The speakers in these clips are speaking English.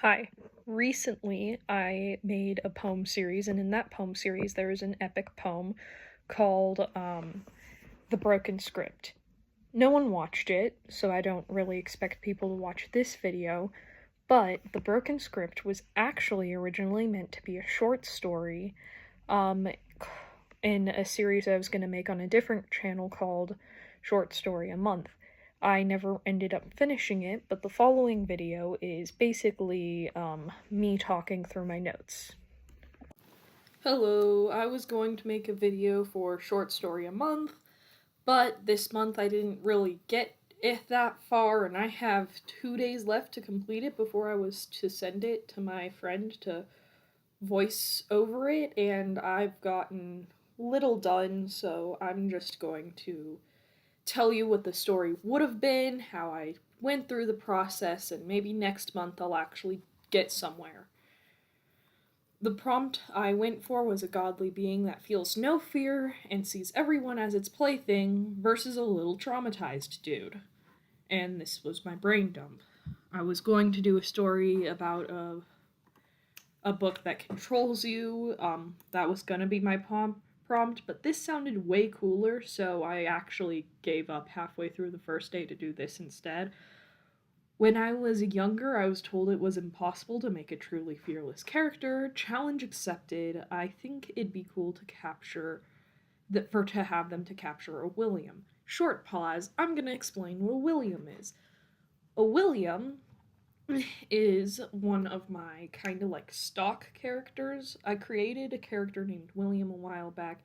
Hi. Recently, I made a poem series, and in that poem series, there is an epic poem called The Broken Script. No one watched it, so I don't really expect people to watch this video, but The Broken Script was actually originally meant to be a short story um, in a series I was going to make on a different channel called Short Story a Month. I never ended up finishing it, but the following video is basically me talking through my notes. Hello, I was going to make a video for Short Story a Month, but this month I didn't really get it that far, and I have 2 days left to complete it before I was to send it to my friend to voice over it, and I've gotten little done, so I'm just going to tell you what the story would have been, how I went through the process, and maybe next month I'll actually get somewhere. The prompt I went for was a godly being that feels no fear and sees everyone as its plaything versus a little traumatized dude. And this was my brain dump. I was going to do a story about a book that controls you. That was gonna be my prompt, but this sounded way cooler, so I actually gave up halfway through the first day to do this instead. When I was younger, I was told it was impossible to make a truly fearless character. Challenge accepted. I think it'd be cool to capture that for to have them to capture a William. Short pause. I'm gonna explain what a William is. A William is one of my kind of like stock characters. I created a character named William a while back.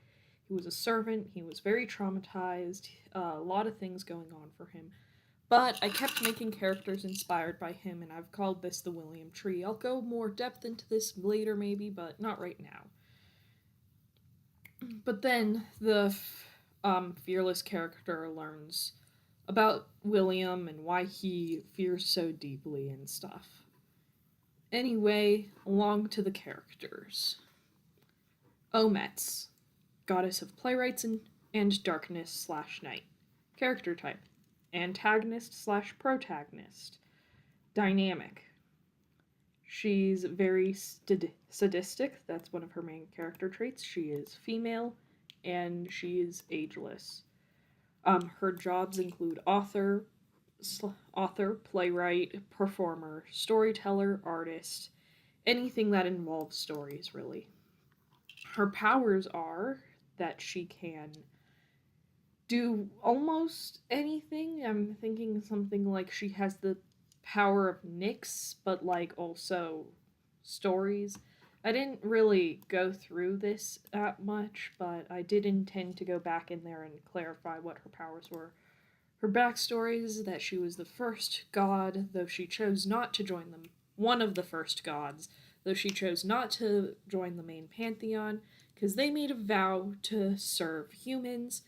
He was a servant, he was very traumatized, a lot of things going on for him. But I kept making characters inspired by him, and I've called this the William Tree. I'll go more depth into this later, maybe, but not right now. But then the fearless character learns about William and why he fears so deeply and stuff. Anyway, along to the characters. Omets, goddess of playwrights and darkness slash night. Character type, antagonist slash protagonist. Dynamic. She's very sadistic, that's one of her main character traits. She is female, and she is ageless. Her jobs include author, playwright, performer, storyteller, artist, anything that involves stories, really. Her powers are that she can do almost anything. I'm thinking something like she has the power of Nyx, but like also stories. I didn't really go through this that much, but I did intend to go back in there and clarify what her powers were. Her backstory is that she was the first god, though she chose not to join them. One of the first gods, though she chose not to join the main pantheon, because they made a vow to serve humans.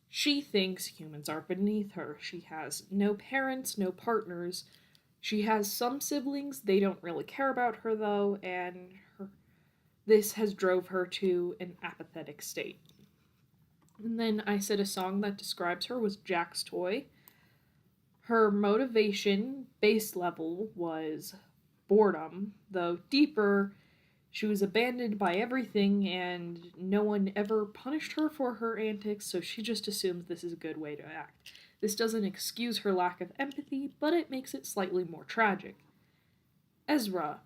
She thinks humans are beneath her. She has no parents, no partners. She has some siblings. They don't really care about her though, and this has drove her to an apathetic state. And then I said a song that describes her was Jack's Toy. Her motivation, base level, was boredom, though deeper, she was abandoned by everything and no one ever punished her for her antics, so she just assumes this is a good way to act. This doesn't excuse her lack of empathy, but it makes it slightly more tragic. Ezra,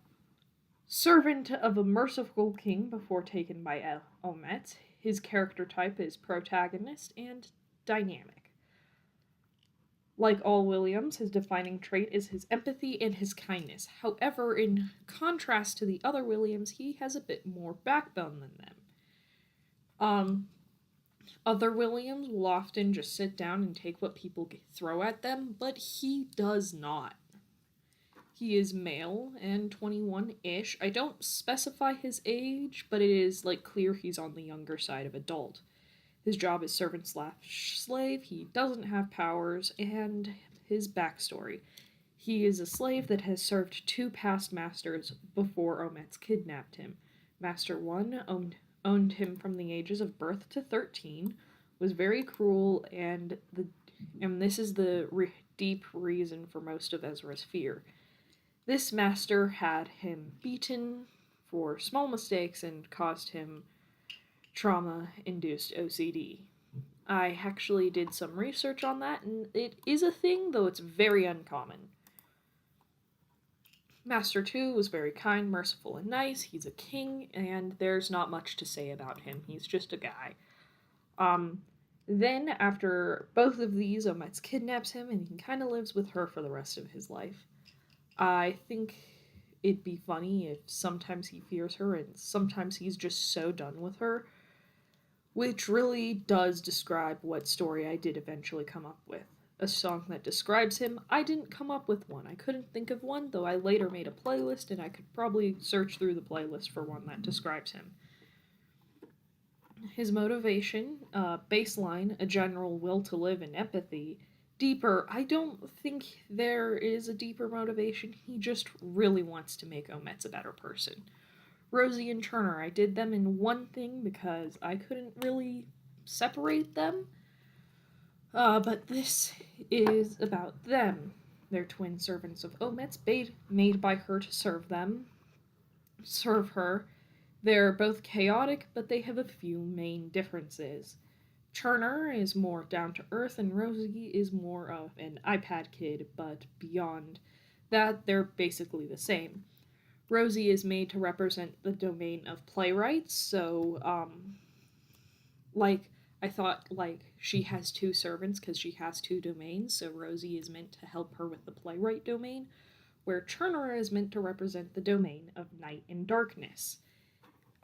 servant of a merciful king before taken by Omet, his character type is protagonist and dynamic. Like all Williams, his defining trait is his empathy and his kindness. However, in contrast to the other Williams, he has a bit more backbone than them. Um, Other Williams will often just sit down and take what people throw at them, but he does not. He is male and 21-ish. I don't specify his age, but it is like clear he's on the younger side of adult. His job is servant slash slave. He doesn't have powers, and his backstory. He is a slave that has served two past masters before Omets kidnapped him. Master 1 owned him from the ages of birth to 13, was very cruel, and this is the deep reason for most of Ezra's fear. This master had him beaten for small mistakes and caused him trauma induced OCD. I actually did some research on that, and it is a thing, though it's very uncommon. Master 2 was very kind, merciful, and nice. He's a king, and there's not much to say about him. He's just a guy. Um, then, after both of these, Ometz kidnaps him, and he kind of lives with her for the rest of his life. I think it'd be funny if sometimes he fears her, and sometimes he's just so done with her, which really does describe what story I did eventually come up with. A song that describes him. I didn't come up with one. I couldn't think of one, though I later made a playlist and I could probably search through the playlist for one that describes him. His motivation, baseline, a general will to live and empathy. Deeper, I don't think there is a deeper motivation. He just really wants to make Ometz a better person. Rosie and Turner, I did them in one thing because I couldn't really separate them. But this is about them. They're twin servants of Ometz, made by her to serve her. They're both chaotic, but they have a few main differences. Turner is more down to earth, and Rosie is more of an iPad kid, but beyond that, they're basically the same. Rosie is made to represent the domain of playwrights, so, like, I thought, like, she has two servants because she has two domains, so Rosie is meant to help her with the playwright domain, where Turner is meant to represent the domain of night and darkness.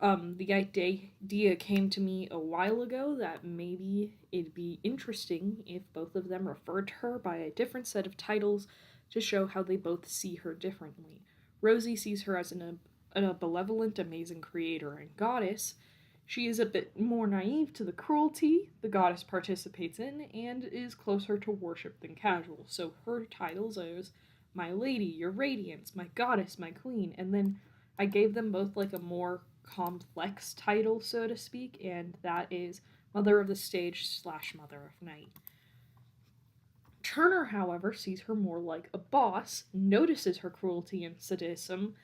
The idea came to me a while ago that maybe it'd be interesting if both of them referred to her by a different set of titles to show how they both see her differently. Rosie sees her as a benevolent, amazing creator and goddess. She is a bit more naive to the cruelty the goddess participates in and is closer to worship than casual, so her titles are My Lady, Your Radiance, My Goddess, My Queen, and then I gave them both like a more complex title, so to speak, and that is Mother of the Stage / Mother of Night. Turner, however, sees her more like a boss, notices her cruelty and sadism,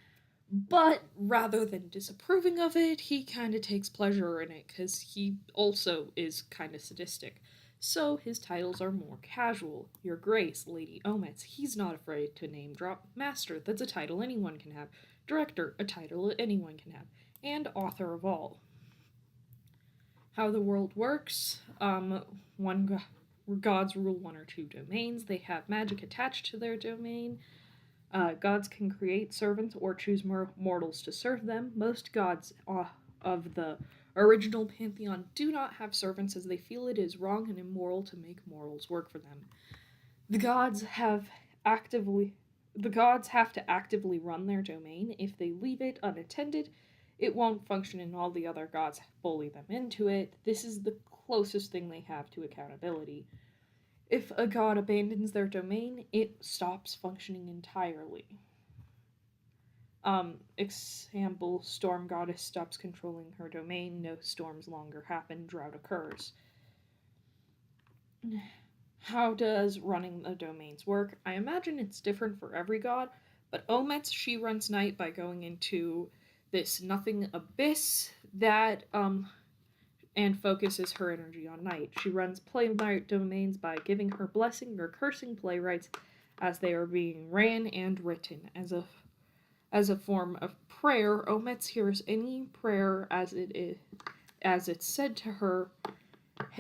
but rather than disapproving of it, he kind of takes pleasure in it because he also is kind of sadistic. So his titles are more casual. Your Grace, Lady Ometz, he's not afraid to name drop. Master, that's a title anyone can have. Director, a title anyone can have. And author of all. How the world works, gods rule one or two domains. They have magic attached to their domain. Gods can create servants or choose mortals to serve them. Most gods of the original pantheon do not have servants as they feel it is wrong and immoral to make mortals work for them. The gods have to actively run their domain. If they leave it unattended, it won't function and all the other gods bully them into it. This is the closest thing they have to accountability. If a god abandons their domain, it stops functioning entirely. Example, Storm Goddess stops controlling her domain, no storms longer happen, drought occurs. How does running the domains work? I imagine it's different for every god, but Ometz, she runs night by going into this nothing abyss that and focuses her energy on night. She runs playwright domains by giving her blessing or cursing playwrights as they are being ran and written. As a form of prayer, Ometz hears any prayer as it's said to her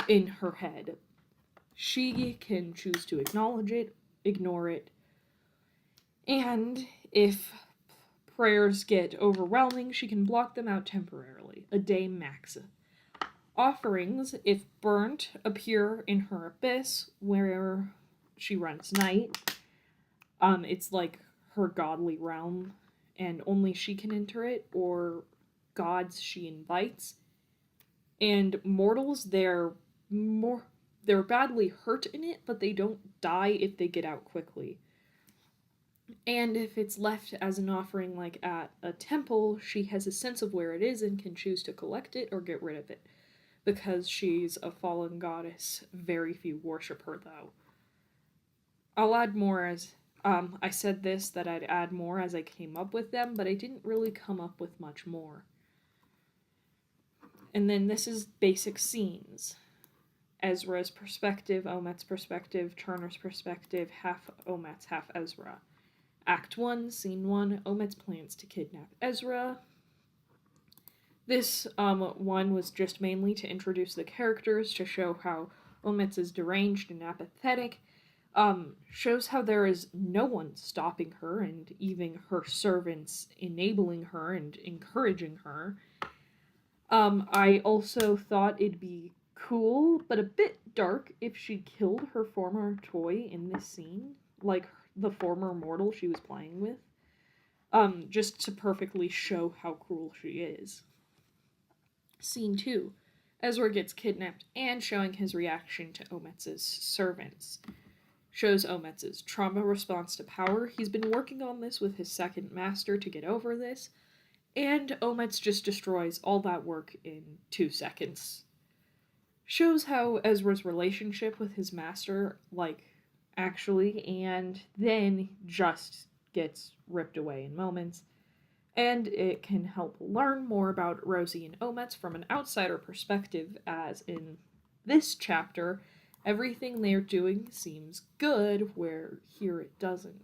in her head. She can choose to acknowledge it, ignore it, and if prayers get overwhelming, she can block them out temporarily, a day max. Offerings, if burnt, appear in her abyss, where she runs night. It's like her godly realm, and only she can enter it, or gods she invites. And mortals, they're badly hurt in it, but they don't die if they get out quickly. And if it's left as an offering, like at a temple, she has a sense of where it is and can choose to collect it or get rid of it. Because she's a fallen goddess, very few worship her, though. I'll add more as I said this, that I'd add more as I came up with them, but I didn't really come up with much more. And then this is basic scenes. Ezra's perspective, Omet's perspective, Turner's perspective, half Omet's, half Ezra. Act 1, Scene 1, Omet's plans to kidnap Ezra. This one was just mainly to introduce the characters, to show how Omet's is deranged and apathetic. Shows how there is no one stopping her, and even her servants enabling her and encouraging her. I also thought it'd be cool, but a bit dark, if she killed her former toy in this scene, like the former mortal she was playing with. Just to perfectly show how cruel she is. Scene 2. Ezra gets kidnapped, and showing his reaction to Omet's servants. Shows Omet's trauma response to power. He's been working on this with his second master to get over this, and Omet's just destroys all that work in 2 seconds. Shows how Ezra's relationship with his master, actually, and then just gets ripped away in moments. And it can help learn more about Rosie and Omet's from an outsider perspective, as in this chapter, everything they're doing seems good, where here it doesn't.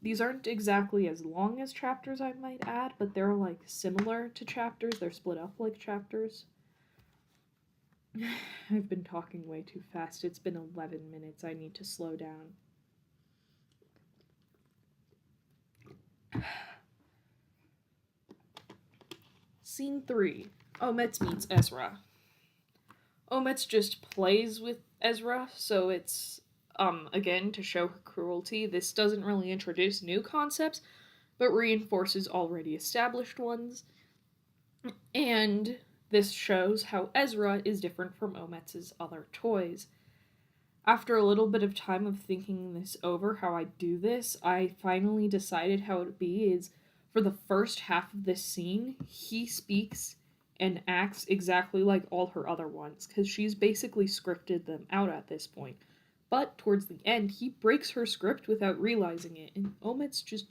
These aren't exactly as long as chapters, I might add, but they're, similar to chapters. They're split up like chapters. I've been talking way too fast. It's been 11 minutes. I need to slow down. Scene 3. Omet's meets Ezra. Omet's just plays with Ezra, so it's, again, to show her cruelty. This doesn't really introduce new concepts, but reinforces already established ones. And this shows how Ezra is different from Omet's other toys. After a little bit of time of thinking this over, how I do this, I finally decided how it would be is, for the first half of this scene, he speaks and acts exactly like all her other ones, because she's basically scripted them out at this point. But towards the end, he breaks her script without realizing it, and Omet's just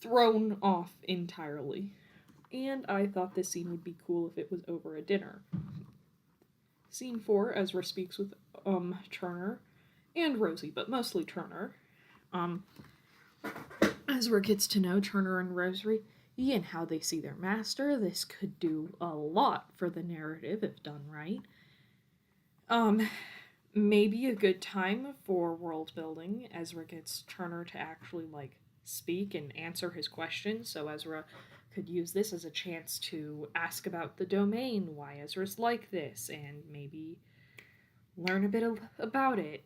thrown off entirely. And I thought this scene would be cool if it was over a dinner. Scene 4, Ezra speaks with Turner and Rosie, but mostly Turner. Ezra gets to know Turner and Rosie and how they see their master. This could do a lot for the narrative if done right. Maybe a good time for world building. Ezra gets Turner to actually speak and answer his questions, so Ezra could use this as a chance to ask about the domain, why Ezra's like this, and maybe learn a bit about it.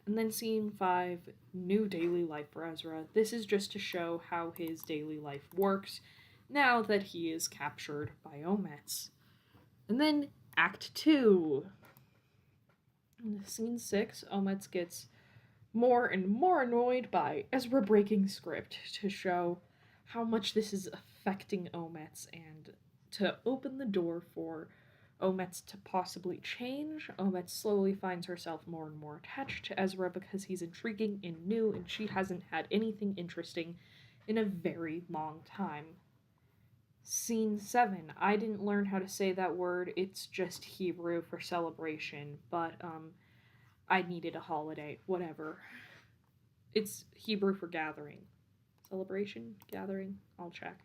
And then Scene 5, new daily life for Ezra. This is just to show how his daily life works now that he is captured by Omet's. And then Act 2. In Scene 6, Omet's gets more and more annoyed by Ezra breaking script, to show how much this is affecting Omet's and to open the door for Omet's to possibly change. Omet's slowly finds herself more and more attached to Ezra because he's intriguing and new, and she hasn't had anything interesting in a very long time. Scene 7. I didn't learn how to say that word. It's just Hebrew for celebration, but I needed a holiday. Whatever. It's Hebrew for gathering. Celebration? Gathering? I'll check.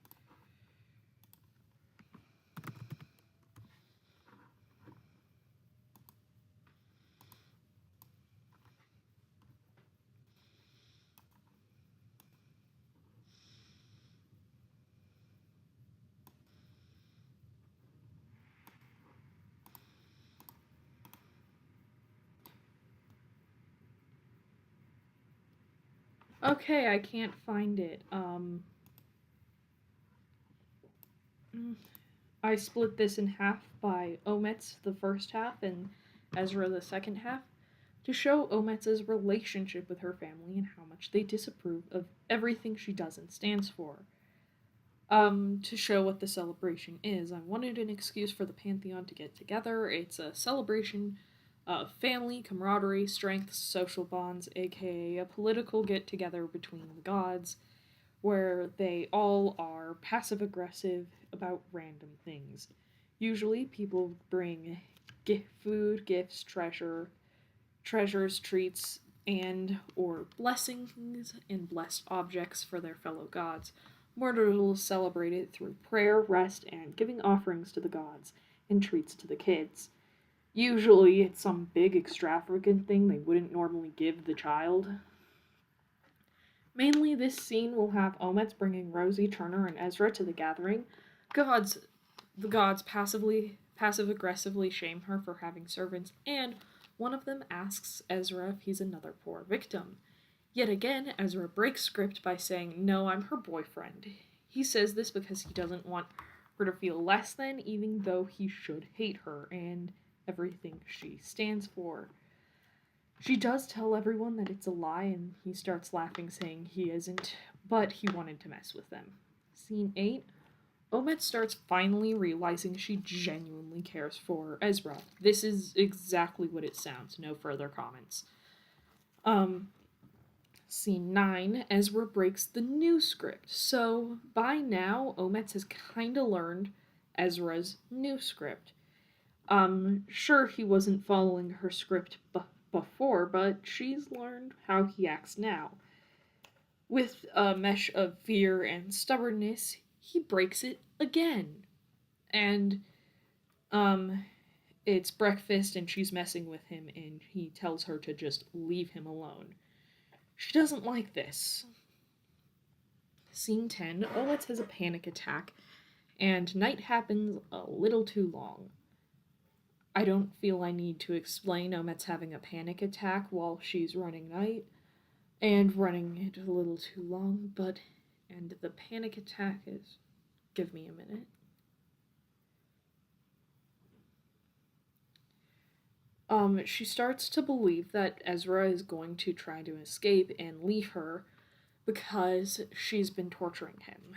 Okay, I can't find it. I split this in half by Omet's the first half and Ezra the second half, to show Omet's relationship with her family and how much they disapprove of everything she does and stands for. To show what the celebration is, I wanted an excuse for the Pantheon to get together. It's a celebration family, camaraderie, strength, social bonds, aka a political get together between the gods, where they all are passive aggressive about random things. Usually, people bring food, gifts, treasures, treats, and or blessings and blessed objects for their fellow gods. Mortals celebrate it through prayer, rest, and giving offerings to the gods and treats to the kids. Usually, it's some big extravagant thing they wouldn't normally give the child. Mainly, this scene will have Omets bringing Rosie, Turner, and Ezra to the gathering. Gods, the gods passive aggressively shame her for having servants, and one of them asks Ezra if he's another poor victim. Yet again, Ezra breaks script by saying, "No, I'm her boyfriend." He says this because he doesn't want her to feel less than, even though he should hate her and everything she stands for. She does tell everyone that it's a lie, and he starts laughing, saying he isn't, but he wanted to mess with them. Scene 8. Omet starts finally realizing she genuinely cares for Ezra. This is exactly what it sounds, no further comments. Scene 9, Ezra breaks the new script. So, by now, Omets has kinda learned Ezra's new script. Sure, he wasn't following her script before, but she's learned how he acts now. With a mesh of fear and stubbornness, he breaks it again. And, it's breakfast and she's messing with him, and he tells her to just leave him alone. She doesn't like this. Scene 10, Olitz has a panic attack, and night happens a little too long. I don't feel I need to explain Omet's having a panic attack while she's running night, and running it a little too long, and the panic attack is... Give me a minute. She starts to believe that Ezra is going to try to escape and leave her because she's been torturing him.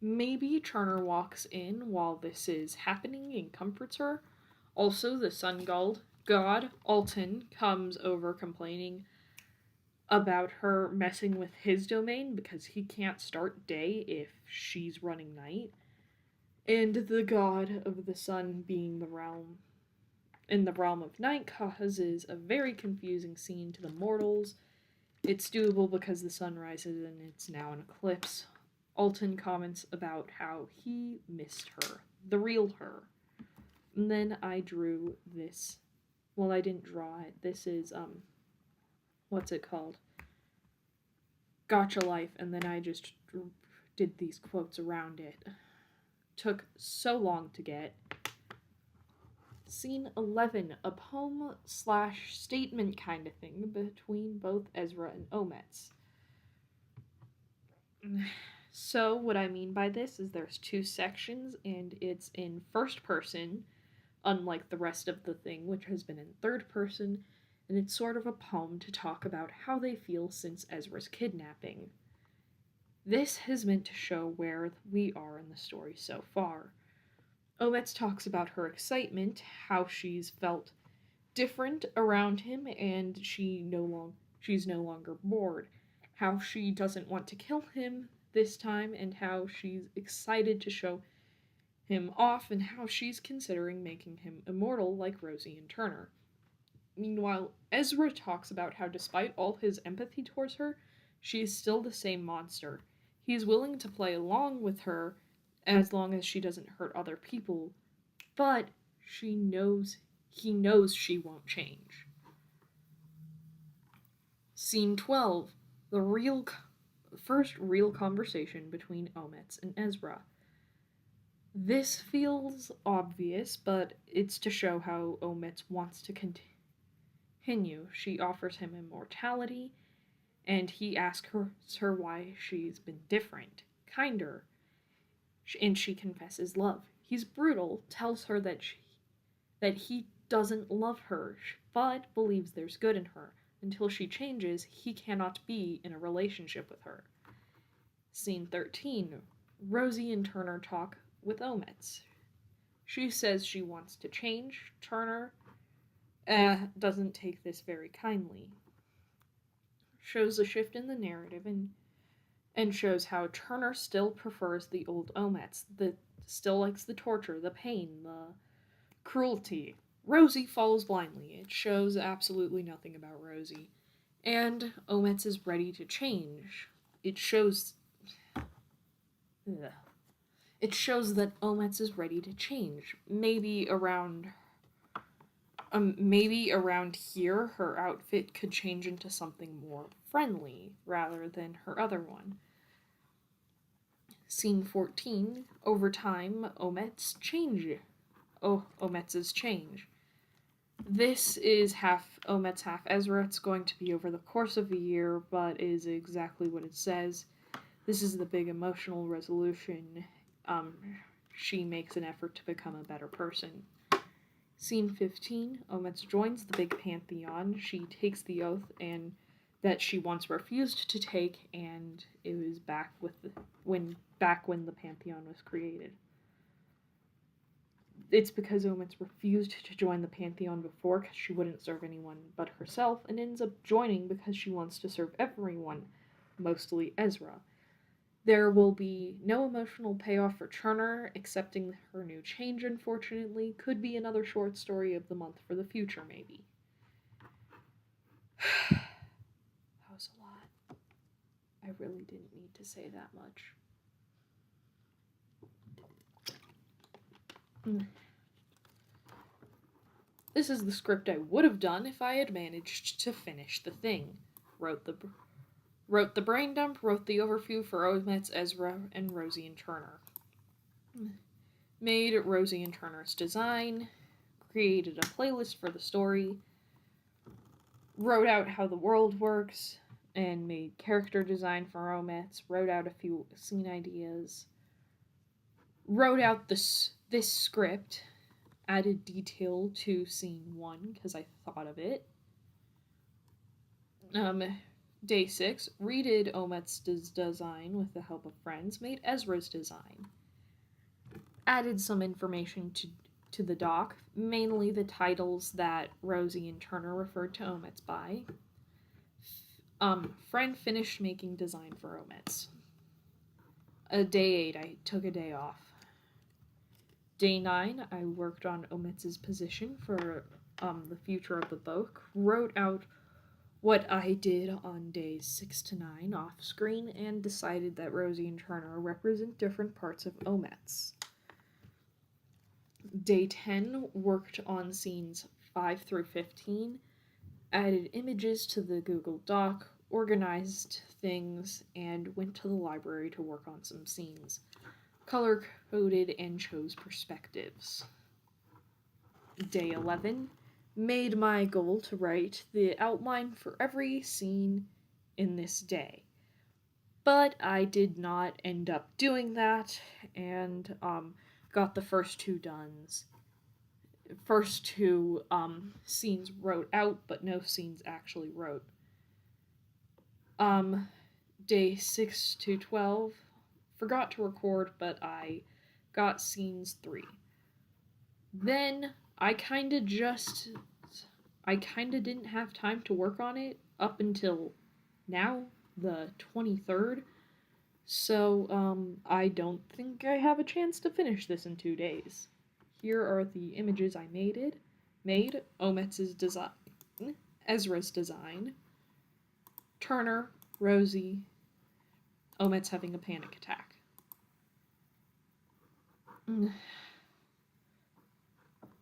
Maybe Turner walks in while this is happening and comforts her. Also, the sun god, Alton, comes over complaining about her messing with his domain because he can't start day if she's running night. And the god of the sun being in the realm of night causes a very confusing scene to the mortals. It's doable because the sun rises and it's now an eclipse. Alton comments about how he missed her, the real her. And then I drew this. Well, I didn't draw it. This is, what's it called? Gotcha Life, and then I just did these quotes around it. Took so long to get. Scene 11, a poem/statement kind of thing between both Ezra and Omets. So what I mean by this is there's two sections, and it's in first person, unlike the rest of the thing, which has been in third person, and it's sort of a poem to talk about how they feel since Ezra's kidnapping. This is meant to show where we are in the story so far. Omets talks about her excitement, how she's felt different around him, and she's no longer bored, how she doesn't want to kill him this time, and how she's excited to show him off, and how she's considering making him immortal like Rosie and Turner. Meanwhile, Ezra talks about how despite all his empathy towards her, she is still the same monster. He's willing to play along with her as long as she doesn't hurt other people, but he knows she won't change. Scene 12, the first real conversation between Omets and Ezra. This feels obvious, but it's to show how Omets wants to continue. She offers him immortality, and he asks her why she's been different, kinder, and she confesses love. He's brutal, tells her that he doesn't love her, but believes there's good in her. Until she changes, he cannot be in a relationship with her. Scene 13. Rosie and Turner talk with Omets. She says she wants to change Turner, doesn't take this very kindly. Shows a shift in the narrative and shows how Turner still prefers the old Omets, that still likes the torture, the pain, the cruelty. Rosie follows blindly. It shows absolutely nothing about Rosie. And Omets is ready to change. It shows. Ugh. It shows that Omets is ready to change. Maybe around here, her outfit could change into something more friendly rather than her other one. Scene 14. Over time, Omets's change. This is half Omets, half Ezra. It's going to be over the course of a year, but is exactly what it says. This is the big emotional resolution. She makes an effort to become a better person. Scene 15. Omets joins the big pantheon. She takes the oath and that she once refused to take, and it was back when the pantheon was created. It's because Omets refused to join the pantheon before because she wouldn't serve anyone but herself, and ends up joining because she wants to serve everyone, mostly Ezra. There will be no emotional payoff for Turner, accepting her new change, unfortunately. Could be another short story of the month for the future, maybe. That was a lot. I really didn't need to say that much. This is the script I would have done if I had managed to finish the thing. Wrote the brain dump, wrote the overview for Omets, Ezra, and Rosie and Turner. Made Rosie and Turner's design, created a playlist for the story, wrote out how the world works, and made character design for Omets, wrote out a few scene ideas, wrote out this script, added detail to scene 1 because I thought of it. Day 6, redid Omets' design with the help of friends, made Ezra's design. Added some information to the doc, mainly the titles that Rosie and Turner referred to Omets by. Friend finished making design for Omets. Day 8, I took a day off. Day 9, I worked on Omets' position for the future of the book, wrote out what I did on days 6 to 9 off screen, and decided that Rosie and Turner represent different parts of Omets. Day 10, worked on scenes 5 through 15, added images to the Google Doc, organized things, and went to the library to work on some scenes. Color coded and chose perspectives. Day 11, made my goal to write the outline for every scene in this day. But I did not end up doing that, and got the first two scenes wrote out, but no scenes actually wrote. Day 6 to 12, forgot to record, but I got scenes 3. Then I kinda didn't have time to work on it up until now, the 23rd. So, I don't think I have a chance to finish this in 2 days. Here are the images I made. Omets' design, Ezra's design, Turner, Rosie, Omets having a panic attack.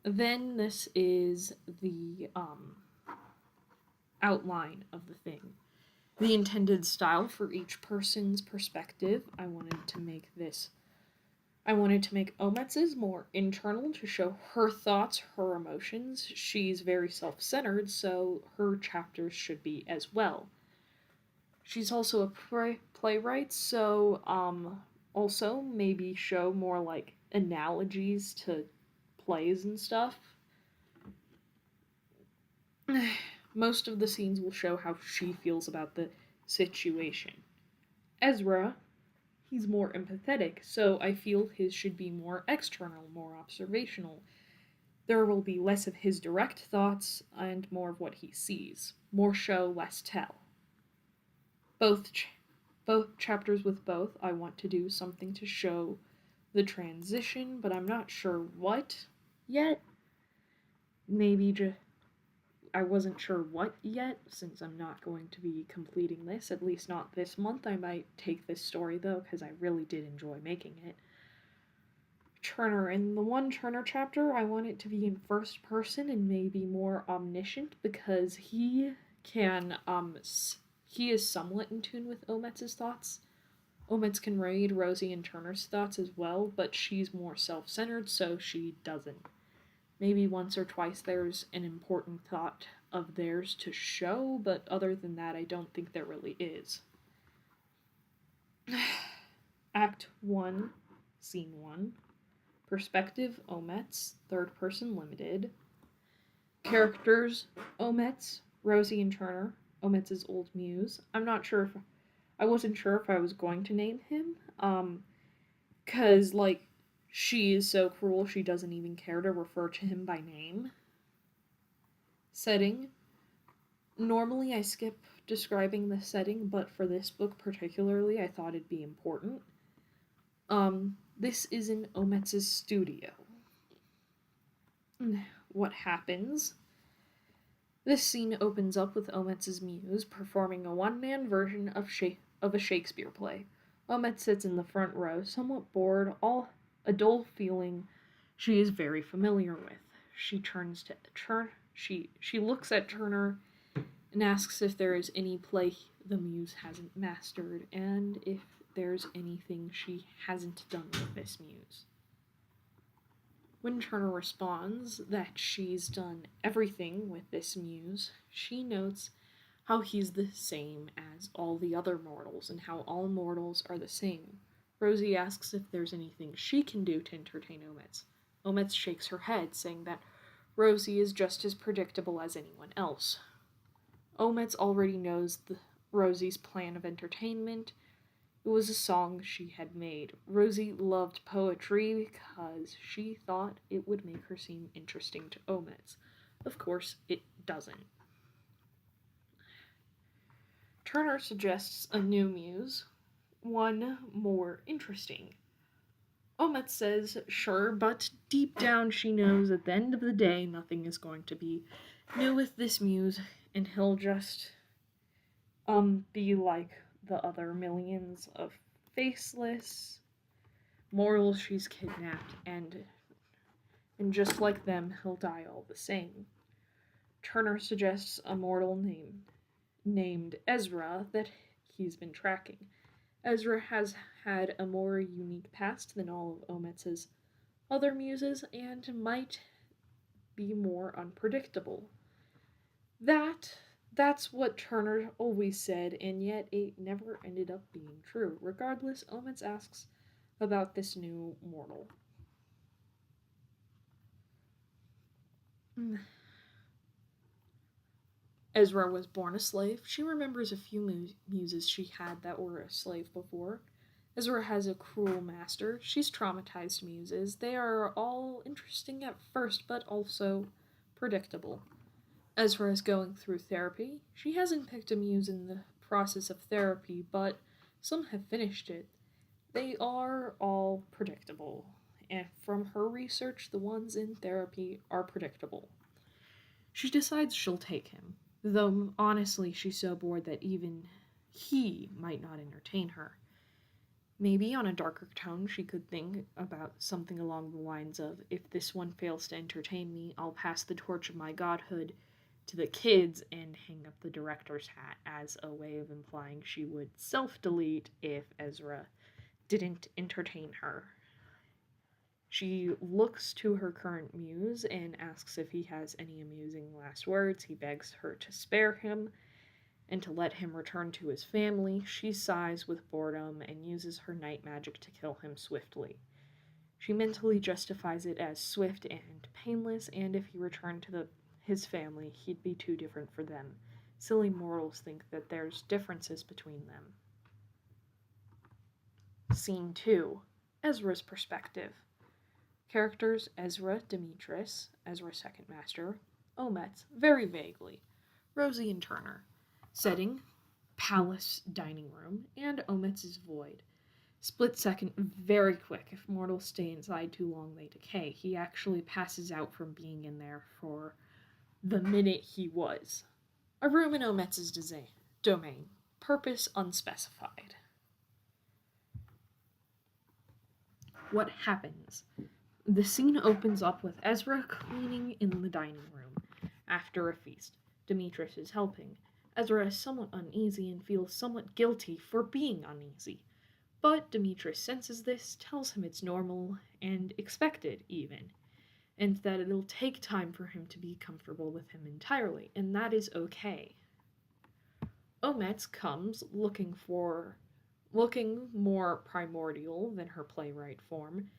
Then this is the outline of the thing. The intended style for each person's perspective. I wanted to make Omets' more internal to show her thoughts, her emotions. She's very self-centered, so her chapters should be as well. She's also a playwright, so also maybe show more like analogies to plays and stuff. Most of the scenes will show how she feels about the situation. Ezra, he's more empathetic, so I feel his should be more external, more observational. There will be less of his direct thoughts and more of what he sees. More show, less tell. Both chapters with both, I want to do something to show the transition, but I'm not sure what yet. Maybe I wasn't sure what yet, since I'm not going to be completing this, at least not this month. I might take this story, though, because I really did enjoy making it. Turner. In the one Turner chapter, I want it to be in first person and maybe more omniscient, because he is somewhat in tune with Omets's thoughts. Omets can read Rosie and Turner's thoughts as well, but she's more self-centered, so she doesn't. Maybe once or twice there's an important thought of theirs to show, but other than that, I don't think there really is. Act 1, Scene 1. Perspective, Omets, third person limited. Characters, Omets, Rosie and Turner, Omets' old muse. I wasn't sure if I was going to name him, cause, she is so cruel she doesn't even care to refer to him by name. Setting. Normally I skip describing the setting, but for this book particularly, I thought it'd be important. This is in Omets' studio. What happens? This scene opens up with Omets' muse performing a one-man version of a Shakespeare play. Omets sits in the front row, somewhat bored, all a dull feeling she is very familiar with. She turns to she looks at Turner and asks if there is any play the muse hasn't mastered, and if there's anything she hasn't done with this muse. When Turner responds that she's done everything with this muse, she notes how he's the same as all the other mortals, and how all mortals are the same. Rosie asks if there's anything she can do to entertain Omets. Omets shakes her head, saying that Rosie is just as predictable as anyone else. Omets already knows Rosie's plan of entertainment. It was a song she had made. Rosie loved poetry because she thought it would make her seem interesting to Omets. Of course, it doesn't. Turner suggests a new muse, one more interesting. Omets says, sure, but deep down she knows at the end of the day nothing is going to be new with this muse, and he'll just be like the other millions of faceless mortals she's kidnapped, and just like them, he'll die all the same. Turner suggests a mortal named Ezra that he's been tracking. Ezra has had a more unique past than all of Omets's other muses and might be more unpredictable. That's what Turner always said, and yet it never ended up being true. Regardless, Omets asks about this new mortal. Ezra was born a slave. She remembers a few muses she had that were a slave before. Ezra has a cruel master. She's traumatized muses. They are all interesting at first, but also predictable. Ezra is going through therapy. She hasn't picked a muse in the process of therapy, but some have finished it. They are all predictable, and from her research, the ones in therapy are predictable. She decides she'll take him, though honestly she's so bored that even he might not entertain her. Maybe on a darker tone she could think about something along the lines of, if this one fails to entertain me, I'll pass the torch of my godhood to the kids and hang up the director's hat, as a way of implying she would self-delete if Ezra didn't entertain her. She looks to her current muse and asks if he has any amusing last words. He begs her to spare him and to let him return to his family. She sighs with boredom and uses her night magic to kill him swiftly. She mentally justifies it as swift and painless, and if he returned to his family, he'd be too different for them. Silly mortals think that there's differences between them. Scene 2. Ezra's perspective. Characters Ezra Demetrius, Ezra's second master, Ometz, very vaguely, Rosie and Turner. Setting palace dining room, and Ometz's void. Split second, very quick. If mortals stay inside too long, they decay. He actually passes out from being in there for the minute he was. A room in Ometz's domain. Purpose unspecified. What happens? The scene opens up with Ezra cleaning in the dining room. After a feast, Demetrius is helping. Ezra is somewhat uneasy and feels somewhat guilty for being uneasy. But Demetrius senses this, tells him it's normal and expected, even, and that it'll take time for him to be comfortable with him entirely, and that is okay. Ometz comes looking more primordial than her playwright form.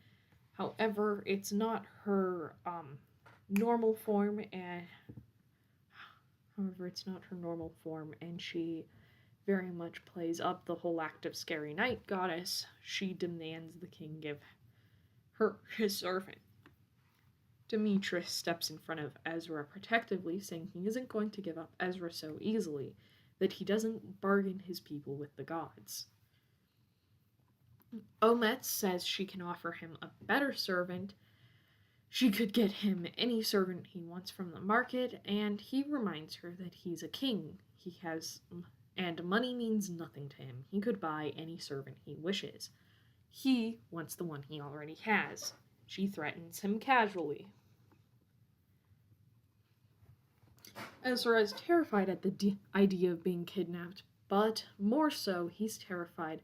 However, it's not her normal form, and she very much plays up the whole act of scary night goddess. She demands the king give her his servant. Demetrius steps in front of Ezra protectively, saying he isn't going to give up Ezra so easily, that he doesn't bargain his people with the gods. Ometz says she can offer him a better servant. She could get him any servant he wants from the market, and he reminds her that he's a king. And money means nothing to him. He could buy any servant he wishes. He wants the one he already has. She threatens him casually. Ezra is terrified at the idea of being kidnapped, but more so, he's terrified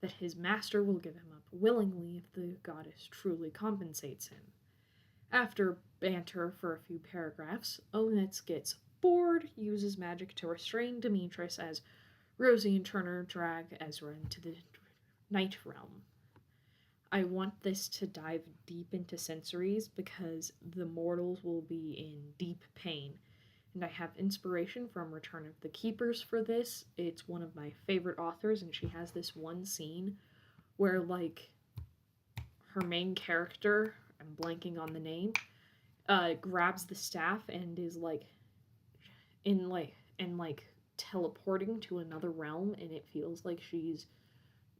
that his master will give him up willingly if the goddess truly compensates him. After banter for a few paragraphs, Ometz gets bored, uses magic to restrain Demetrius as Rosie and Turner drag Ezra into the night realm. I want this to dive deep into sensories because the mortals will be in deep pain, and I have inspiration from Return of the Keepers for this. It's one of my favorite authors, and she has this one scene where, her main character, I'm blanking on the name, grabs the staff and is, teleporting to another realm, and it feels like she's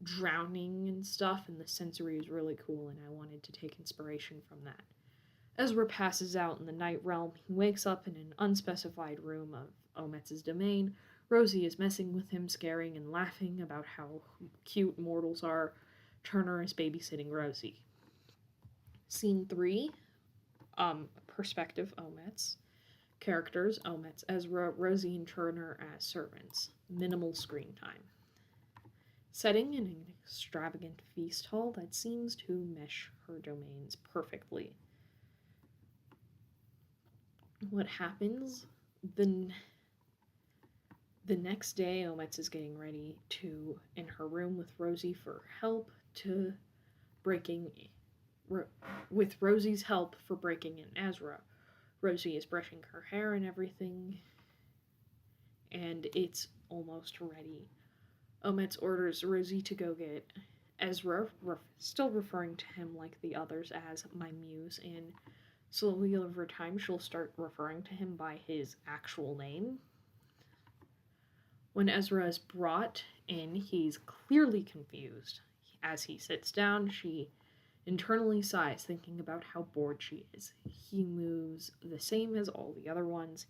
drowning and stuff, and the sensory is really cool, and I wanted to take inspiration from that. Ezra passes out in the night realm. He wakes up in an unspecified room of Ometz's domain. Rosie is messing with him, scaring and laughing about how cute mortals are. Turner is babysitting Rosie. Scene 3, perspective Ometz. Characters Ometz, Ezra, Rosie, and Turner as servants. Minimal screen time. Setting in an extravagant feast hall that seems to mesh her domains perfectly. What happens? The next day, Ometz is getting ready in her room with Rosie for help with Rosie's help for breaking in Ezra. Rosie is brushing her hair and everything, and it's almost ready. Ometz orders Rosie to go get Ezra, still referring to him like the others as my muse, and slowly over time she'll start referring to him by his actual name. When Ezra is brought in, he's clearly confused. As he sits down, she internally sighs, thinking about how bored she is. He moves the same as all the other ones.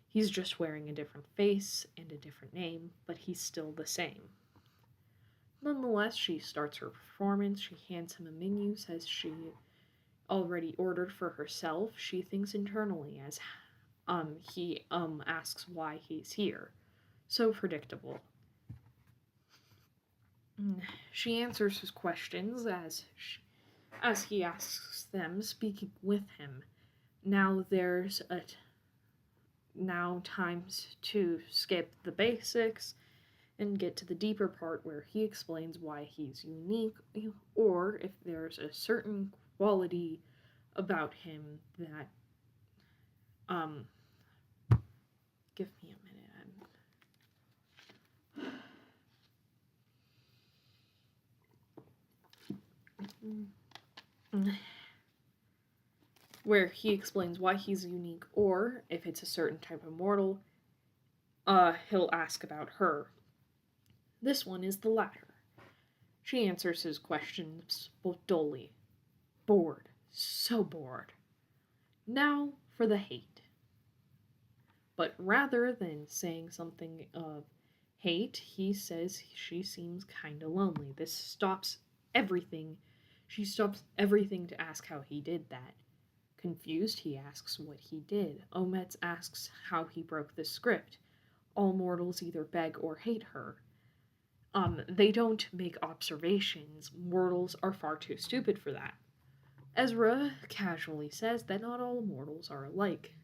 He's just wearing a different face and a different name, but he's still the same. Nonetheless, she starts her performance. She hands him a menu, says she already ordered for herself. She thinks internally as he asks why he's here. So predictable. She answers his questions as he asks them, speaking with him. Now times to skip the basics and get to the deeper part where he explains why he's unique, or if there's a certain quality about him that give me a minute. where he explains why he's unique, or if it's a certain type of mortal, he'll ask about her. This one is the latter. She answers his questions dully. Bored. So bored. Now for the hate. But rather than saying something of hate, he says she seems kinda lonely. This stops everything. She stops everything to ask how he did that. Confused, he asks what he did. Omets asks how he broke the script. All mortals either beg or hate her. They don't make observations. Mortals are far too stupid for that. Ezra casually says that not all mortals are alike.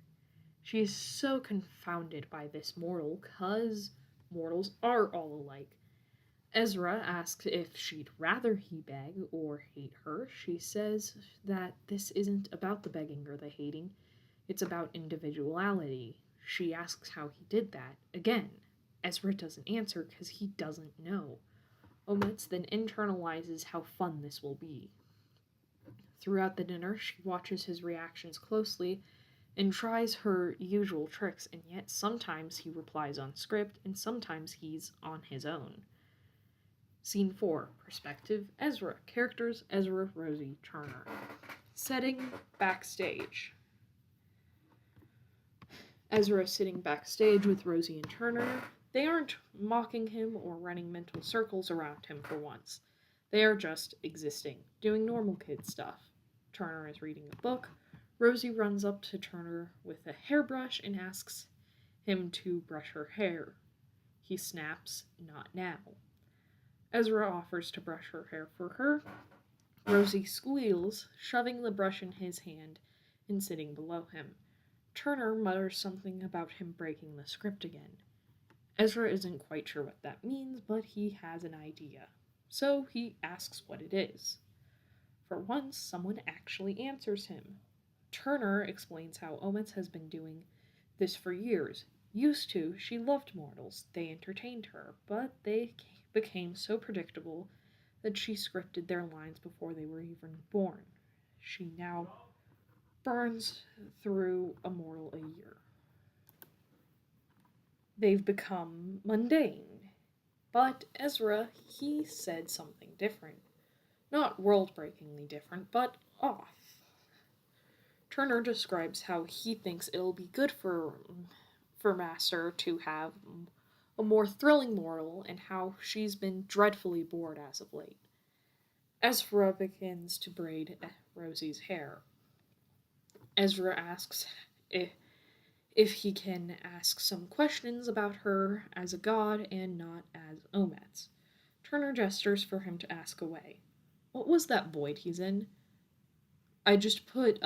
She is so confounded by this mortal, 'cause mortals are all alike. Ezra asks if she'd rather he beg or hate her. She says that this isn't about the begging or the hating, it's about individuality. She asks how he did that. Again, Ezra doesn't answer because he doesn't know. Omets then internalizes how fun this will be. Throughout the dinner, she watches his reactions closely and tries her usual tricks, and yet sometimes he replies on script and sometimes he's on his own. Scene 4. Perspective, Ezra. Characters, Ezra, Rosie, Turner. Setting, backstage. Ezra sitting backstage with Rosie and Turner. They aren't mocking him or running mental circles around him for once. They are just existing, doing normal kid stuff. Turner is reading a book. Rosie runs up to Turner with a hairbrush and asks him to brush her hair. He snaps, "Not now." Ezra offers to brush her hair for her. Rosie squeals, shoving the brush in his hand and sitting below him. Turner mutters something about him breaking the script again. Ezra isn't quite sure what that means, but he has an idea. So he asks what it is. For once, someone actually answers him. Turner explains how Omets has been doing this for years. Used to, she loved mortals. They entertained her, but they became so predictable that she scripted their lines before they were even born. She now burns through a mortal a year. They've become mundane. But Ezra, he said something different. Not world-breakingly different, but off. Turner describes how he thinks it'll be good for Master to have a more thrilling mortal, and how she's been dreadfully bored as of late. Ezra begins to braid Rosie's hair. Ezra asks if he can ask some questions about her as a god and not as Omets. Turner gestures for him to ask away. What was that void he's in? I just put,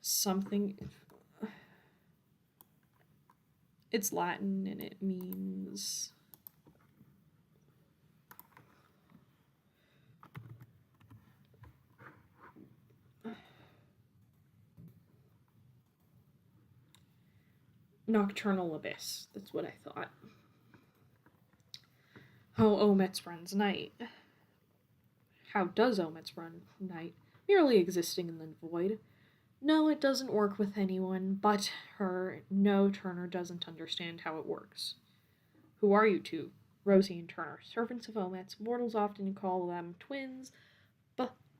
something... It's Latin and it means... Nocturnal abyss. That's what I thought. How Omets runs night. How does Omets run night? Merely existing in the void. No, it doesn't work with anyone but her. No, Turner doesn't understand how it works. Who are you two? Rosie and Turner, servants of Omets. Mortals often call them twins,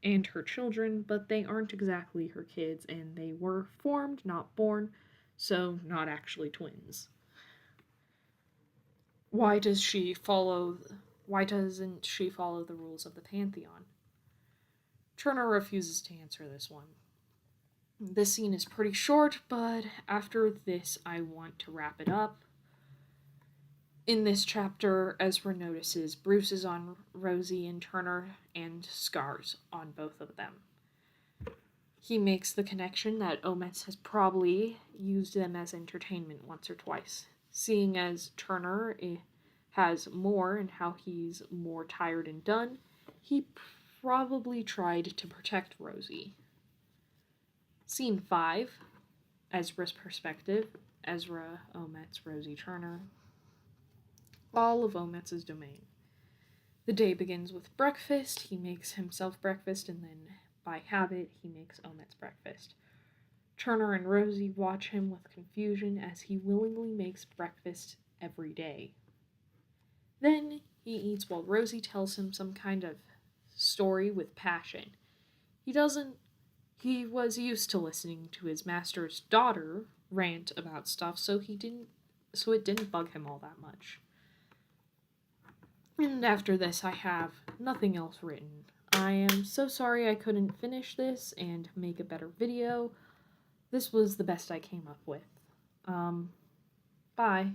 and her children, but they aren't exactly her kids, and they were formed, not born, so not actually twins. Why doesn't she follow the rules of the Pantheon? Turner refuses to answer this one. This scene is pretty short, but after this I want to wrap it up. In this chapter, Ezra notices bruises on Rosie and Turner and scars on both of them. He makes the connection that Omets has probably used them as entertainment once or twice. Seeing as Turner has more and how he's more tired and done, he probably tried to protect Rosie. Scene 5, Ezra's perspective. Ezra, Omets, Rosie, Turner. All of Omets' domain. The day begins with breakfast. He makes himself breakfast, and then, by habit, he makes Omets breakfast. Turner and Rosie watch him with confusion as he willingly makes breakfast every day. Then he eats while Rosie tells him some kind of story with passion. He was used to listening to his master's daughter rant about stuff, so it didn't bug him all that much. And after this, I have nothing else written. I am so sorry I couldn't finish this and make a better video. This was the best I came up with. Bye.